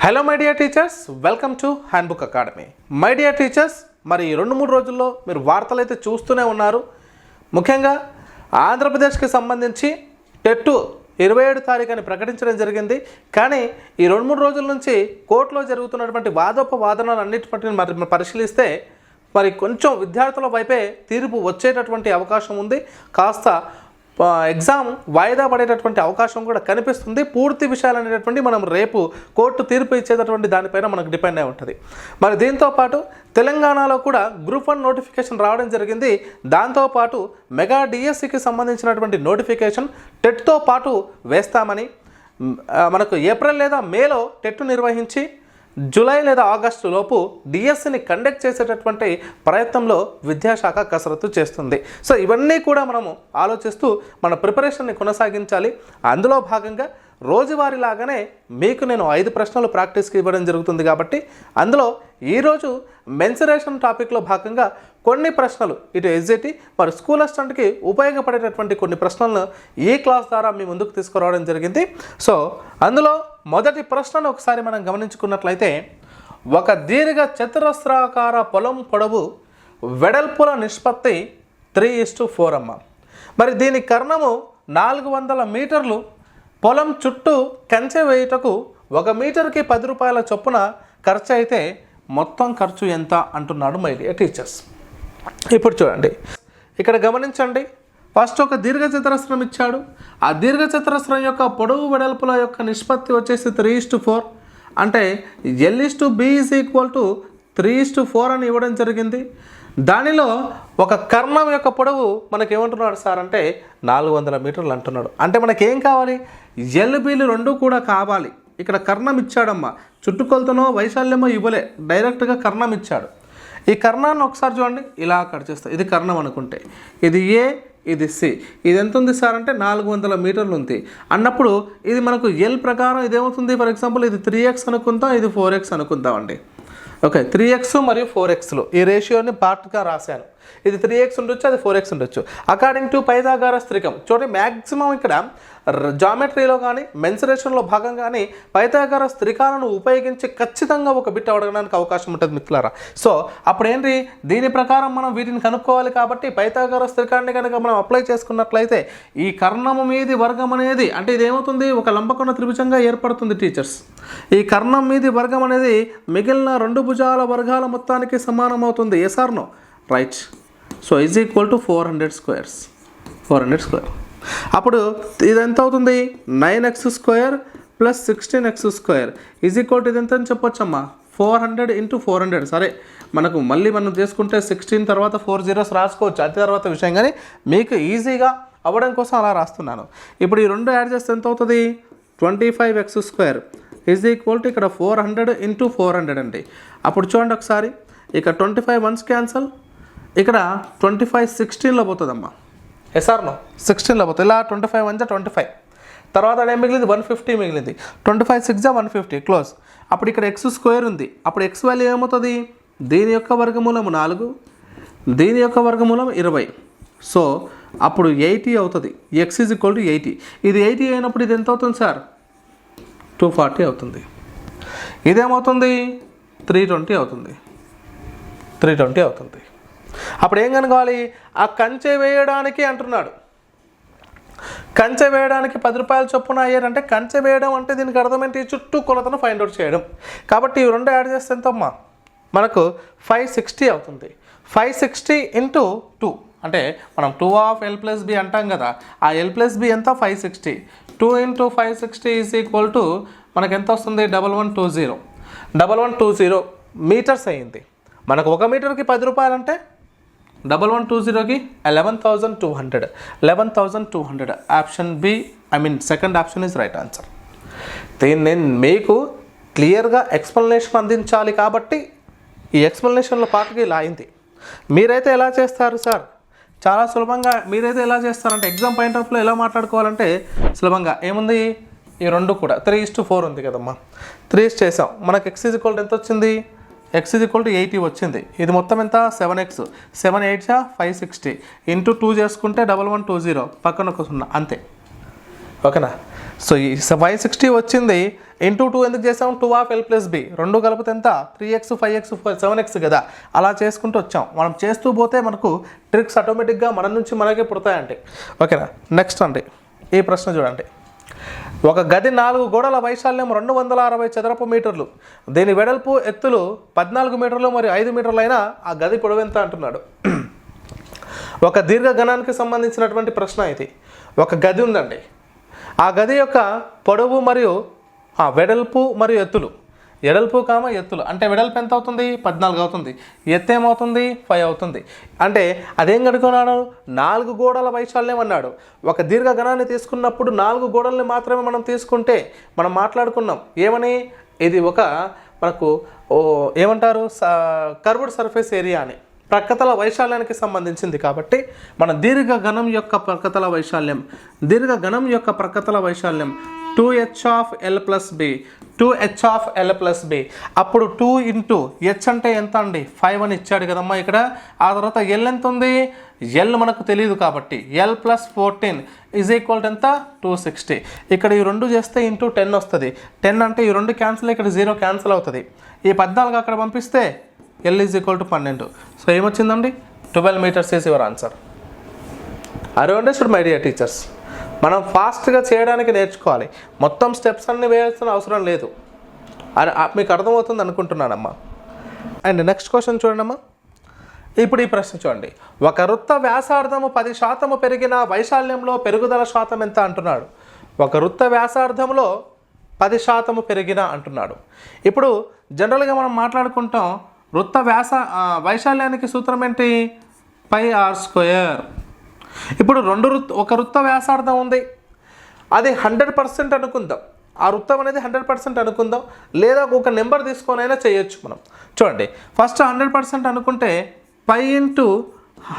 Hello my dear teachers, welcome to handbook academy. My dear teachers, మరి 2-3 రోజుల్లో మీరు వార్తలు అయితే చూస్తూనే ఉన్నారు. ముఖ్యంగా ఆంధ్రప్రదేశ్కి సంబంధించి టెట్ 27 తారీఖు అని ప్రకటించడం జరిగింది. కానీ ఈ 2-3 రోజుల నుంచి కోర్టులో జరుగుతున్నటువంటి వాదోపవాదనలు అన్నిటిని మరి పరిశీలిస్తే మరి కొంచెం విద్యార్థుల వైపే తీర్పు వచ్చేటటువంటి అవకాశం ఉంది. కాస్త ఎగ్జామ్ వాయిదా పడేటటువంటి అవకాశం కూడా కనిపిస్తుంది. పూర్తి విషయాలు అనేటటువంటి మనం రేపు కోర్టు తీర్పు ఇచ్చేటటువంటి దానిపైన మనకు డిపెండ్ అయి ఉంటుంది. మరి దీంతోపాటు తెలంగాణలో కూడా గ్రూప్ 1 నోటిఫికేషన్ రావడం జరిగింది. దాంతోపాటు మెగా డిఎస్సికి సంబంధించినటువంటి నోటిఫికేషన్ టెట్తో పాటు వేస్తామని, మనకు ఏప్రిల్ లేదా మేలో టెట్ నిర్వహించి జూలై లేదా ఆగస్టు లోపు డిఎస్సిని కండక్ట్ చేసేటటువంటి ప్రయత్నంలో విద్యాశాఖ కసరత్తు చేస్తుంది. సో ఇవన్నీ కూడా మనము ఆలోచిస్తూ మన ప్రిపరేషన్ని కొనసాగించాలి. అందులో భాగంగా రోజువారీలాగానే మీకు నేను 5 ప్రశ్నలు ప్రాక్టీస్కి ఇవ్వడం జరుగుతుంది. కాబట్టి అందులో ఈరోజు మెన్సురేషన్ టాపిక్లో భాగంగా కొన్ని ప్రశ్నలు ఇటు ఎస్జిటి మరి స్కూల్ అసిస్టెంట్కి ఉపయోగపడేటటువంటి కొన్ని ప్రశ్నలను ఈ క్లాస్ ద్వారా మీ ముందుకు తీసుకురావడం జరిగింది. సో అందులో మొదటి ప్రశ్నను ఒకసారి మనం గమనించుకున్నట్లయితే, ఒక దీర్ఘ చతురస్రాకార పొలం పొడవు వెడల్పుల నిష్పత్తి 3:4 అమ్మ. మరి దీని కర్ణము 400 మీటర్లు. పొలం చుట్టూ కంచె వేయుటకు 1 మీటర్కి 10 రూపాయల చొప్పున ఖర్చు అయితే మొత్తం ఖర్చు ఎంత అంటున్నాడు మై డియర్ టీచర్స్. ఇప్పుడు చూడండి, ఇక్కడ గమనించండి. ఫస్ట్ ఒక దీర్ఘచతురస్రం ఇచ్చాడు. ఆ దీర్ఘచతురస్రం యొక్క పొడవు వెడల్పుల యొక్క నిష్పత్తి వచ్చేసి 3:4. అంటే L/B = 3:4 అని ఇవ్వడం జరిగింది. దానిలో ఒక కర్ణం యొక్క పొడవు మనకేమంటున్నాడు సార్ అంటే 400 మీటర్లు అంటున్నాడు. అంటే మనకేం కావాలి? ఎల్బీలు 2 కూడా కావాలి. ఇక్కడ కర్ణం ఇచ్చాడమ్మా, చుట్టుకొలతనో వైశాల్యమో ఇవ్వలే, డైరెక్ట్గా కర్ణం ఇచ్చాడు. ఈ కర్ణాన్ని ఒకసారి చూడండి, ఇలా కట్ చేస్తాం. ఇది కర్ణం అనుకుంటే ఇది ఏ, ఇది సి. ఇది ఎంత ఉంది సార్ అంటే 400 మీటర్లు ఉంది అన్నప్పుడు ఇది మనకు ఎల్ ప్రకారం ఇదేమవుతుంది? ఫర్ ఎగ్జాంపుల్ ఇది 3x అనుకుందాం, ఇది 4x అనుకుందామండి. ఓకే, 3x మరియు 4xలు ఈ రేషియోని పార్ట్గా రాశాను. ఇది 3x ఉండొచ్చు, అది 4x ఉండొచ్చు. అకార్డింగ్ టు పైథాగరస్ త్రికం చూడండి, మ్యాక్సిమం ఇక్కడ జామెట్రీలో కానీ మెన్సురేషన్లో భాగంగానే పైథాగరస్ త్రికాలను ఉపయోగించి ఖచ్చితంగా ఒక బిట్ అడగడానికి అవకాశం ఉంటుంది మిత్రులారా. సో అప్పుడు ఏంటి, దీని ప్రకారం మనం వీటిని కనుక్కోవాలి. కాబట్టి పైథాగరస్ త్రికాన్ని కనుక మనం అప్లై చేసుకున్నట్లయితే ఈ కర్ణము మీది వర్గం అనేది అంటే ఇది ఏమవుతుంది? ఒక లంబకోణ త్రిభుజంగా ఏర్పడుతుంది టీచర్స్. ఈ కర్ణం మీది వర్గం అనేది మిగిలిన 2 భుజాల వర్గాల మొత్తానికి సమానం అవుతుంది. Yes or no? Right. So = 400 squares. 400 square. అప్పుడు ఇది ఎంత అవుతుంది? 9x² + 16x² ఇది ఎంత అని చెప్పొచ్చమ్మా? 400 × 400. సరే, మనకు మళ్ళీ మనం చేసుకుంటే 16 తర్వాత 4 zeros రాసుకోవచ్చు, అది తర్వాత విషయం. కానీ మీకు ఈజీగా అవ్వడం కోసం అలా రాస్తున్నాను. ఇప్పుడు ఈ 2 యాడ్ చేస్తే ఎంత అవుతుంది? 25x² ఇక్కడ 400 × 400 అండి. అప్పుడు చూడండి ఒకసారి, ఇక్కడ 25 వన్స్ క్యాన్సల్, ఇక్కడ 25 16లో పోతుందమ్మా. SR no? 16లో పోతుంది. ఇలా 25 1 25. తర్వాత ఏం మిగిలింది? 150 మిగిలింది. 25 6 150 క్లోజ్. అప్పుడు ఇక్కడ x² ఉంది. అప్పుడు x వాల్యూ ఏమవుతుంది? దీని యొక్క వర్గమూలం 4, దీని యొక్క వర్గమూలం 20. సో అప్పుడు 80 అవుతుంది. x = 80. ఇది 80 అయినప్పుడు ఇది ఎంత అవుతుంది సార్? 240 అవుతుంది. ఇదేమవుతుంది? 320 అవుతుంది. 320 అవుతుంది. అప్పుడు ఏం కనుకోవాలి? ఆ కంచె వేయడానికి అంటున్నాడు. కంచె వేయడానికి 10 రూపాయల చొప్పున అయ్యారంటే కంచె వేయడం అంటే దీనికి అర్థం ఏంటి? చుట్టూ కొలతను ఫైండ్ అవుట్ చేయడం. కాబట్టి ఈ 2 యాడ్ చేస్తే ఎంతమ్మా? మనకు 560 అవుతుంది. 560 × 2 అంటే మనం 2 of L+B అంటాం కదా. ఆ L+B ఎంత? 560. 2 × 560 మనకు ఎంత వస్తుంది? 1120. 1120 మీటర్స్ అయ్యింది. మనకు 1 మీటర్కి 10 రూపాయలు అంటే 1120కి 11,200. 11,200. Option B, second option is right answer. దీన్ని నేను మీకు క్లియర్గా ఎక్స్ప్లెనేషన్ అందించాలి కాబట్టి ఈ ఎక్స్ప్లెనేషన్లో పార్ట్గా ఇలా అయింది. మీరైతే ఎలా చేస్తారు సార్? చాలా సులభంగా మీరైతే ఎలా చేస్తారంటే ఎగ్జామ్ పాయింట్ ఆఫ్ వ్యూలో ఎలా మాట్లాడుకోవాలంటే సులభంగా ఏముంది? ఈ 2 కూడా 3:4 ఉంది కదమ్మా. 3 చేసాం. మనకు x = ఎంత వచ్చింది? x = 80 వచ్చింది. ఇది మొత్తం ఎంత? 7x. 7 8 560 × 2 చేసుకుంటే 1120 పక్కన ఒక 0 అంతే. ఓకేనా? సో ఈ 560 వచ్చింది ఇంటూ 2 ఎందుకు చేసాం 2 ఆఫ్ L ప్లస్ బి, రెండు కలిపితే ఎంత 3x 5x 7x కదా, అలా చేసుకుంటూ వచ్చాం. మనం చేస్తూ పోతే మనకు ట్రిక్స్ ఆటోమేటిక్గా మన నుంచి మనకే పుడతాయండి. ఓకేనా. నెక్స్ట్ అండి ఈ ప్రశ్న చూడండి. ఒక గది 4 గోడల వైశాల్యం 260 చదరపు మీటర్లు, దీని వెడల్పు ఎత్తులు 14 మీటర్లు మరియు 5 మీటర్లు అయినా ఆ గది పొడవు ఎంత అంటున్నాడు. ఒక దీర్ఘఘనానికి సంబంధించినటువంటి ప్రశ్న ఇది. ఒక గది ఉందండి, ఆ గది యొక్క పొడవు మరియు వెడల్పు మరియు ఎత్తులు, ఎడల్పు ఎత్తులు అంటే వెడల్పు ఎంత అవుతుంది 14 అవుతుంది, ఎత్తు ఏమవుతుంది 5 అవుతుంది. అంటే అదేం కనుక్కున్నాడు 4 గోడల వైశాల్యం అన్నాడు. ఒక దీర్ఘఘనాన్ని తీసుకున్నప్పుడు 4 గోడల్ని మాత్రమే మనం తీసుకుంటే మనం మాట్లాడుకున్నాం ఏమని, ఇది ఒక మనకు ఏమంటారు కర్వ్డ్ సర్ఫేస్ ఏరియా అని, ప్రక్కతల వైశాల్యానికి సంబంధించింది. కాబట్టి మన దీర్ఘఘనం యొక్క ప్రక్కతల వైశాల్యం 2h of L plus B, 2h of L plus B. అప్పుడు 2 ఇంటూ హెచ్ అంటే ఎంత అండి 5 అని ఇచ్చాడు కదమ్మా ఇక్కడ. ఆ తర్వాత L ఎంత ఉంది, L మనకు తెలియదు కాబట్టి L ప్లస్ 14 ఈజ్ ఈక్వల్ ఎంత 260. ఇక్కడ ఈ రెండు చేస్తే ఇంటూ 10 వస్తుంది. 10 అంటే ఈ రెండు క్యాన్సిల్, ఇక్కడ 0 క్యాన్సిల్ అవుతుంది. ఈ 14 అక్కడ పంపిస్తే L is equal to 12. So ఏమొచ్చిందండి 12 metres is your answer. Are you understood my dear teachers? మనం ఫాస్ట్గా చేయడానికి నేర్చుకోవాలి, మొత్తం స్టెప్స్ అన్ని వేయాల్సిన అవసరం లేదు. అని మీకు అర్థమవుతుంది అనుకుంటున్నానమ్మా. అండ్ నెక్స్ట్ క్వశ్చన్ చూడండమ్మా. ఇప్పుడు ఈ ప్రశ్న చూడండి. ఒక వృత్త వ్యాసార్థము 10% పెరిగిన వైశాల్యంలో పెరుగుదల శాతం ఎంత అంటున్నాడు. ఒక వృత్త వ్యాసార్థంలో 10% పెరిగిన అంటున్నాడు. ఇప్పుడు జనరల్గా మనం మాట్లాడుకుంటాం వృత్త వైశాల్యానికి సూత్రం ఏంటి πr². ఇప్పుడు ఒక వృత్త వ్యాసార్థం ఉంది, అది 100% అనుకుందాం. ఆ వృత్తం అనేది 100% అనుకుందాం, లేదా ఒక నెంబర్ తీసుకొని అయినా చేయొచ్చు మనం. చూడండి ఫస్ట్ 100% అనుకుంటే π into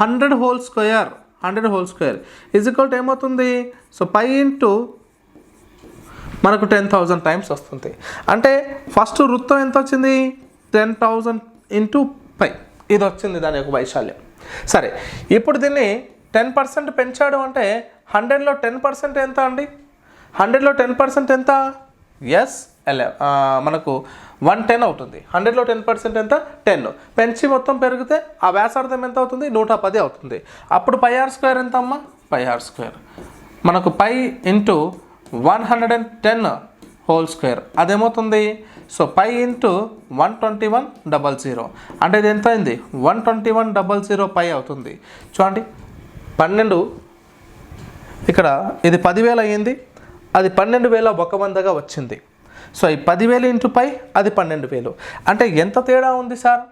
100 whole square is equal to ఏమవుతుంది. సో π ఇంటూ మనకు 10,000 టైమ్స్ వస్తుంది. అంటే ఫస్ట్ వృత్తం ఎంత వచ్చింది 10,000 ఇంటూ π, ఇది వచ్చింది దాని యొక్క వైశాల్యం. సరే ఇప్పుడు దీన్ని 10% పెంచాడు అంటే 100లో 10% ఎంత అండి, 100లో 10% ఎంత మనకు 110 అవుతుంది. 100లో 10% ఎంత 10, పెంచి మొత్తం పెరిగితే ఆ వ్యాసార్థం ఎంత అవుతుంది 110 అవుతుంది. అప్పుడు πr² ఎంత అమ్మా πr², మనకు π ఇంటూ 110 హోల్ స్క్వేర్ అదేమవుతుంది. సో π ఇంటూ 121,000 అంటే ఇది ఎంత అయింది 121,000 π అవుతుంది. చూడండి 12 ఇక్కడ ఇది 10,000 అయ్యింది, అది 12,100గా వచ్చింది. సో ఈ 10,000 ఇంటూ π అది 12,000 అంటే ఎంత తేడా ఉంది సార్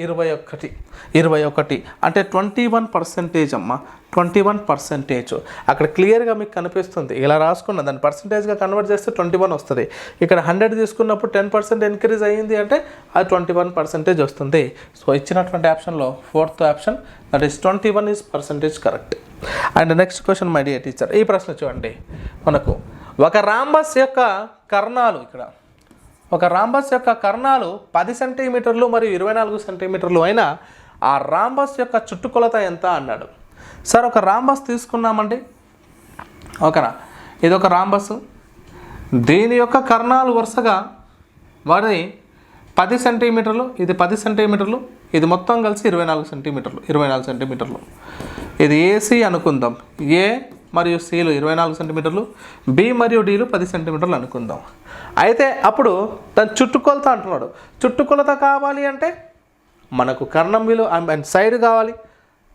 21 అంటే 21% అమ్మ 21%. అక్కడ క్లియర్గా మీకు కనిపిస్తుంది, ఇలా రాసుకున్న దాన్ని పర్సంటేజ్గా కన్వర్ట్ చేస్తే 21 వస్తుంది. ఇక్కడ 100 తీసుకున్నప్పుడు 10% ఇంక్రీజ్ అయ్యింది అంటే అది 21% వస్తుంది. సో ఇచ్చినటువంటి ఆప్షన్లో 4th option that is 21 is percentage correct. And next question my dear teacher, ఈ ప్రశ్న చూడండి. మనకు ఒక రాంబస్ యొక్క కర్ణాలు ఇక్కడ ఒక రాంబస్ యొక్క కర్ణాలు 10 సెంటీమీటర్లు మరియు 24 సెంటీమీటర్లు అయినా ఆ రాంబస్ యొక్క చుట్టుకొలత ఎంత అన్నాడు. సార్ ఒక రాంబస్ తీసుకున్నామండి, ఓకేనా, ఇది ఒక రాంబస్, దీని యొక్క కర్ణాలు వరుసగా వారి 10 సెంటీమీటర్లు, ఇది 10 సెంటీమీటర్లు, ఇది మొత్తం కలిసి 24 సెంటీమీటర్లు. ఇది ఏసీ అనుకుందాం, ఏ మరియు సిలు 24 సెంటీమీటర్లు, బి మరియు డీలు 10 సెంటీమీటర్లు అనుకుందాం. అయితే అప్పుడు దాని చుట్టుకొలత అంటున్నాడు. చుట్టుకొలత కావాలి అంటే మనకు కర్ణం విలువ సైడ్ కావాలి,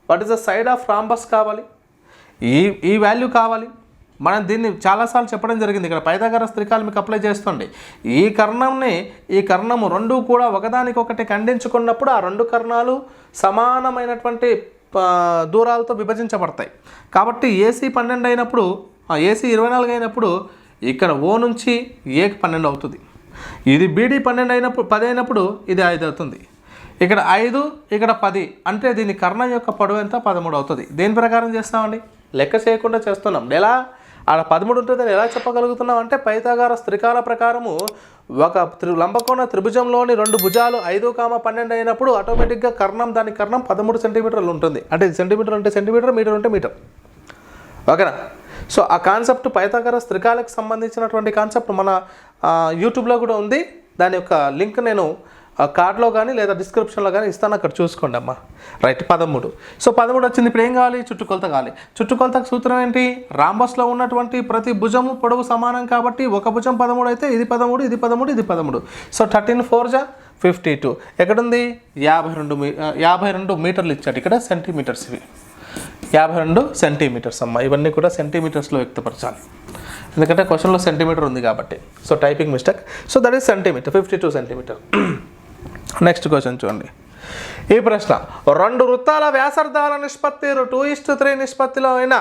what is the side of rhombus కావాలి, ఈ వాల్యూ కావాలి. మనం దీన్ని చాలాసార్లు చెప్పడం జరిగింది. ఇక్కడ పైథాగరస్ త్రికాలు మీకు అప్లై చేస్తుంది. ఈ కర్ణము రెండు కూడా ఒకదానికొకటి ఖండించుకున్నప్పుడు ఆ రెండు కర్ణాలు సమానమైనటువంటి దూరాలతో విభజించబడతాయి. కాబట్టి ఏసీ 12 అయినప్పుడు, ఏసీ 24 అయినప్పుడు ఇక్కడ ఓ నుంచి ఏకి 12 అవుతుంది. ఇది బీడీ 10 అయినప్పుడు ఇది 5 అవుతుంది. ఇక్కడ 5, ఇక్కడ 10 అంటే దీని కర్ణం యొక్క పొడవు ఎంత 13 అవుతుంది. దేని ప్రకారం చేస్తామండి, లెక్క చేయకుండా చేస్తున్నాం. ఎలా ఆడ 13 ఉంటుందని ఎలా చెప్పగలుగుతున్నాం అంటే పైథాగరస్ త్రికాల ప్రకారము ఒక లంబకోణ త్రిభుజంలోని రెండు భుజాలు 5, 12 అయినప్పుడు ఆటోమేటిక్గా దాని కర్ణం 13 సెంటీమీటర్లు ఉంటుంది. అంటే సెంటీమీటర్ అంటే సెంటీమీటర్, మీటర్ అంటే మీటర్, ఓకేనా. సో ఆ కాన్సెప్ట్ పైథాగరస్ త్రికాలకు సంబంధించినటువంటి కాన్సెప్ట్ మన యూట్యూబ్లో కూడా ఉంది. దాని యొక్క లింక్ నేను కార్డ్లో కానీ లేదా డిస్క్రిప్షన్లో కానీ ఇస్తాను, అక్కడ చూసుకోండి అమ్మా. రైట్, 13. సో 13 వచ్చింది. ఇప్పుడు ఏం కావాలి? చుట్టుకొలత కావాలి. చుట్టుకొలతకు సూత్రం ఏంటి? రాంబస్లో ఉన్నటువంటి ప్రతి భుజము పొడవు సమానం కాబట్టి ఒక భుజం 13 అయితే ఇది 13, ఇది 13, ఇది 13. సో 13 4 జా 52. ఎక్కడుంది? 52 మీటర్లు ఇచ్చాడు. ఇక్కడ సెంటీమీటర్స్, ఇవి 52 సెంటీమీటర్స్ అమ్మ. ఇవన్నీ కూడా సెంటీమీటర్స్లో వ్యక్తపరచాలి, ఎందుకంటే క్వశ్చన్లో సెంటీమీటర్ ఉంది కాబట్టి. So typing mistake. So that is centimetre, 52 centimetre. Next question చూడండి. ఈ ప్రశ్న, 2 వృత్తాల వ్యాసార్థాల నిష్పత్తి 2:3 నిష్పత్తిలో అయినా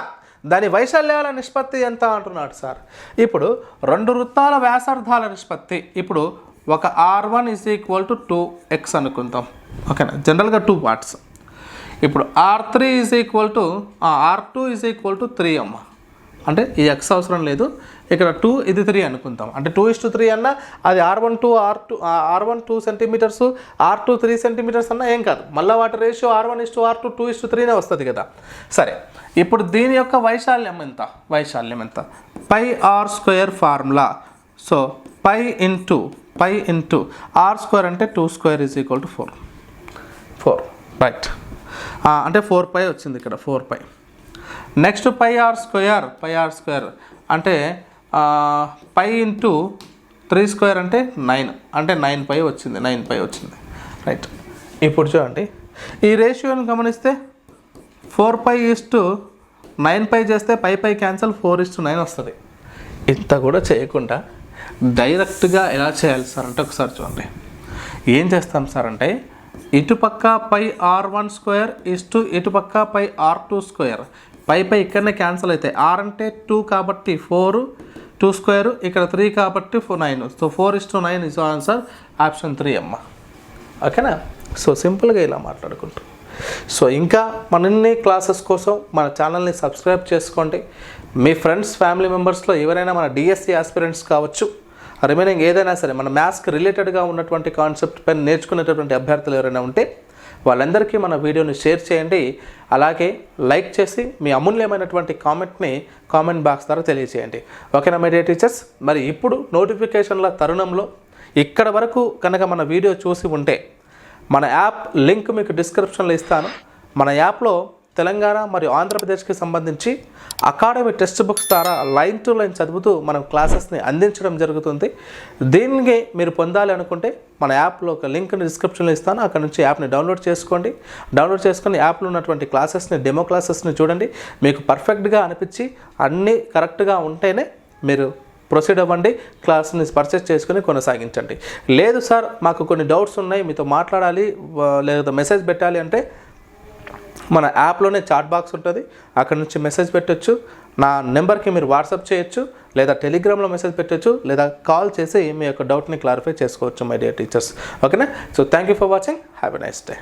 దాని వైశాల్యాల నిష్పత్తి ఎంత అంటున్నాడు సార్. ఇప్పుడు 2 వృత్తాల వ్యాసార్థాల నిష్పత్తి, ఇప్పుడు ఒక R1 = 2x అనుకుందాం, ఓకేనా. జనరల్గా 2 పార్ట్స్. ఇప్పుడు R2 = 3 అమ్మ. అంటే ఈ ఎక్స్ అవసరం లేదు, ఇక్కడ 2 ఇది 3 అనుకుంటాం. అంటే 2:3 అన్నా అది R1 2 సెంటీమీటర్స్, R2 3 సెంటీమీటర్స్ అన్నా ఏం కాదు. మళ్ళీ వాటి రేషియో R1:R2 2:3 వస్తుంది కదా. సరే, ఇప్పుడు దీని యొక్క వైశాల్యం ఎంత? πr² formula. So π into r² అంటే 2² = 4. రైట్, అంటే 4π వచ్చింది ఇక్కడ, 4π. నెక్స్ట్ πr² అంటే π ఇంటూ 3² అంటే 9, అంటే 9π వచ్చింది. రైట్, ఇప్పుడు చూడండి ఈ రేషియోని గమనిస్తే 4π:9π చేస్తే పై క్యాన్సల్, 4:9 వస్తుంది. ఇంత కూడా చేయకుండా డైరెక్ట్గా ఎలా చేయాలి సార్ అంటే ఒకసారి చూడండి. ఏం చేస్తాం సార్ అంటే ఇటుపక్క πr1² ఇటుపక్క πr2². పై ఇక్కడనే క్యాన్సల్ అవుతాయి. r అంటే 2 కాబట్టి 4, 2² ఇక్కడ 3 కాబట్టి 9. సో 4:9 ఇస్ ఆన్సర్, ఆప్షన్ 3 అమ్మ. ఓకేనా. సో సింపుల్గా ఇలా మాట్లాడుకుంటాం. సో ఇంకా మరిన్ని క్లాసెస్ కోసం మన ఛానల్ని సబ్స్క్రైబ్ చేసుకోండి. మీ ఫ్రెండ్స్ ఫ్యామిలీ మెంబర్స్లో ఎవరైనా మన డిఎస్సి ఆస్పిరెంట్స్ కావచ్చు, రిమైనింగ్ ఏదైనా సరే మన మ్యాథ్స్కి రిలేటెడ్గా ఉన్నటువంటి కాన్సెప్ట్ పైన నేర్చుకునేటటువంటి అభ్యర్థులు ఎవరైనా ఉంటే వాళ్ళందరికీ మన వీడియోని షేర్ చేయండి. అలాగే లైక్ చేసి మీ అమూల్యమైనటువంటి కామెంట్ని కామెంట్ బాక్స్ ద్వారా తెలియజేయండి. ఓకేనా మై డియర్ టీచర్స్. మరి ఇప్పుడు నోటిఫికేషన్ల తరుణంలో ఇక్కడ వరకు కనుక మన వీడియో చూసి ఉంటే మన యాప్ లింక్ మీకు డిస్క్రిప్షన్లో ఇస్తాను. మన యాప్లో తెలంగాణ మరియు ఆంధ్రప్రదేశ్కి సంబంధించి అకాడమీ టెక్స్ట్ బుక్స్ ద్వారా లైన్ టు లైన్ చదువుతూ మనం క్లాసెస్ని అందించడం జరుగుతుంది. దీనికి మీరు పొందాలి అనుకుంటే మన యాప్లో ఒక లింక్ని డిస్క్రిప్షన్లో ఇస్తాను, అక్కడ నుంచి యాప్ని డౌన్లోడ్ చేసుకోండి. డౌన్లోడ్ చేసుకొని యాప్లో ఉన్నటువంటి క్లాసెస్ని, డెమో క్లాసెస్ని చూడండి. మీకు పర్ఫెక్ట్గా అనిపించి అన్నీ కరెక్ట్గా ఉంటేనే మీరు ప్రొసీడ్ అవ్వండి, క్లాస్ని పర్చేస్ చేసుకుని కొనసాగించండి. లేదు సార్ మాకు కొన్ని డౌట్స్ ఉన్నాయి, మీతో మాట్లాడాలి లేదా మెసేజ్ పెట్టాలి అంటే మన యాప్లోనే చాట్ బాక్స్ ఉంటుంది, అక్కడ నుంచి మెసేజ్ పెట్టచ్చు. నా నెంబర్కి మీరు వాట్సాప్ చేయొచ్చు, లేదా టెలిగ్రామ్లో మెసేజ్ పెట్టచ్చు, లేదా కాల్ చేసి మీ యొక్క డౌట్ని క్లారిఫై చేసుకోవచ్చు మై డియర్ టీచర్స్. ఓకేనా. So thank you for watching. Have a nice day.